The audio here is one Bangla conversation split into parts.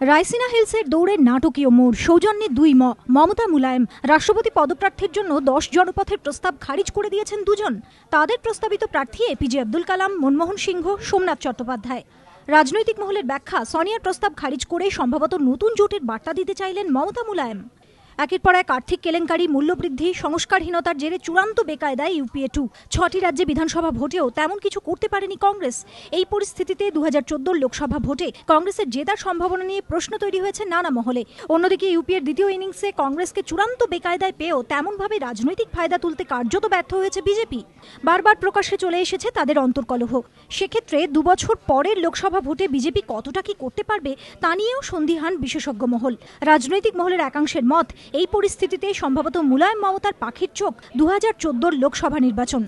রাইসিনা হিলসের দৌড়ে নাটকীয় মোড়, সৌজন্যে দুই মমতা মুলায়ম। রাষ্ট্রপতি পদপ্রার্থীর জন্য 10 জনপথের প্রস্তাব খারিজ করে দিয়েছেন দুজন। তাদের প্রস্তাবিত প্রার্থী এপিজে আব্দুল কালাম, মনমোহন সিংহ, সোমনাথ চট্টোপাধ্যায়। রাজনৈতিক মহলের ব্যাখ্যা, সোনিয়ার প্রস্তাব খারিজ করে সম্ভবত নতুন জোটের বার্তা দিতে চাইলেন মমতা মুলায়ম। একের পর এক আর্থিক কেলেঙ্কারি, মূল্যবৃদ্ধি, সংস্কারহীনতার জেরে চূড়ান্ত বেকায়দায় ইউপিএ 2। 6টি রাজ্যে বিধানসভা ভোটেও তেমন কিছু করতে পারেনি কংগ্রেস। এই পরিস্থিতিতে 2014 লোকসভা ভোটে কংগ্রেসের জেতার সম্ভাবনা নিয়ে প্রশ্ন তৈরি হয়েছে নানা মহলে। অন্যদিকে ইউপিএর দ্বিতীয় ইনিংসে কংগ্রেসকে চূড়ান্ত বেকায়দায় পেয়েও তেমনভাবে রাজনৈতিক ফায়দা তুলতে কার্যত ব্যর্থ হয়েছে বিজেপি। বারবার প্রকাশ্যে চলে এসেছে তাদের অন্তর্কলহ। সেক্ষেত্রে 2 বছর পরের লোকসভা ভোটে বিজেপি কতটা কি করতে পারবে তা নিয়েও সন্দিহান বিশেষজ্ঞ মহল। রাজনৈতিক মহলের একাংশের মত, এই পরিস্থিতিতে সম্ভবত মুলায়ম মমতার পাখির চোখ 2014 লোকসভা নির্বাচন।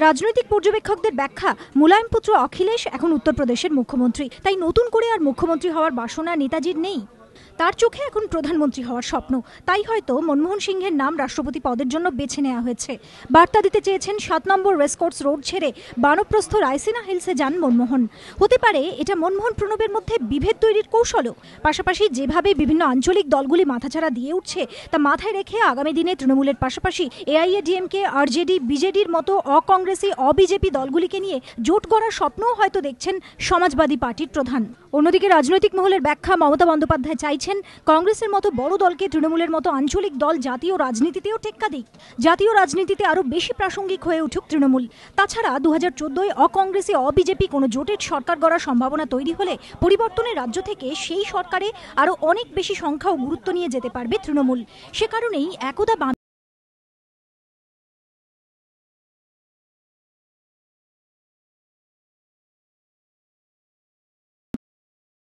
রাজনৈতিক পর্যবেক্ষকদের ব্যাখ্যা, মুলায়ম পুত্র অখিলেশ এখন উত্তরপ্রদেশের মুখ্যমন্ত্রী, তাই নতুন করে আর মুখ্যমন্ত্রী হওয়ার বাসনা নেতাজির নেই। তার চোখে এখন প্রধানমন্ত্রী হওয়ার স্বপ্ন। তাই হয়তো মনমোহন সিংহের নাম রাষ্ট্রপতি পদের জন্য বেছে নেওয়া হয়েছে। বার্তা দিতে চেয়েছেন 7 নম্বর রেসকোর্স রোড ছেড়ে বানপ্রস্থ রাইসিনা হিলসে যান মনমোহন। হতে পারে এটা মনমোহন প্রণবের মধ্যে বিভেদ তৈরির কৌশলও। পাশাপাশি যেভাবে বিভিন্ন আঞ্চলিক দলগুলি মাথাচাড়া দিয়ে উঠছে তা মাথায় রেখে আগামী দিনে তৃণমূলের পাশাপাশি এআইএডিএমকে, আরজেডি, বিজেডির মতো অকংগ্রেসি অবিজেপি দলগুলিকে নিয়ে জোট গড়ার স্বপ্নও হয়তো দেখছেন সমাজবাদী পার্টির প্রধান। অন্যদিকে রাজনৈতিক মহলের ব্যাখ্যা, মমতা বন্দ্যোপাধ্যায় চাইছেন কংগ্রেসের মতো বড় দলকে তৃণমূলের মতো আঞ্চলিক দল জাতীয় রাজনীতিতেও টেক্কা দিক। জাতীয় রাজনীতিতে আরও বেশি প্রাসঙ্গিক হয়ে উঠুক তৃণমূল। তাছাড়া 2014 অকংগ্রেসি অবিজেপি কোনো জোটের সরকার গড়ার সম্ভাবনা তৈরি হলে পরিবর্তনের রাজ্য থেকে সেই সরকারে আরও অনেক বেশি সংখ্যা ও গুরুত্ব নিয়ে যেতে পারবে তৃণমূল। সে কারণেই একদা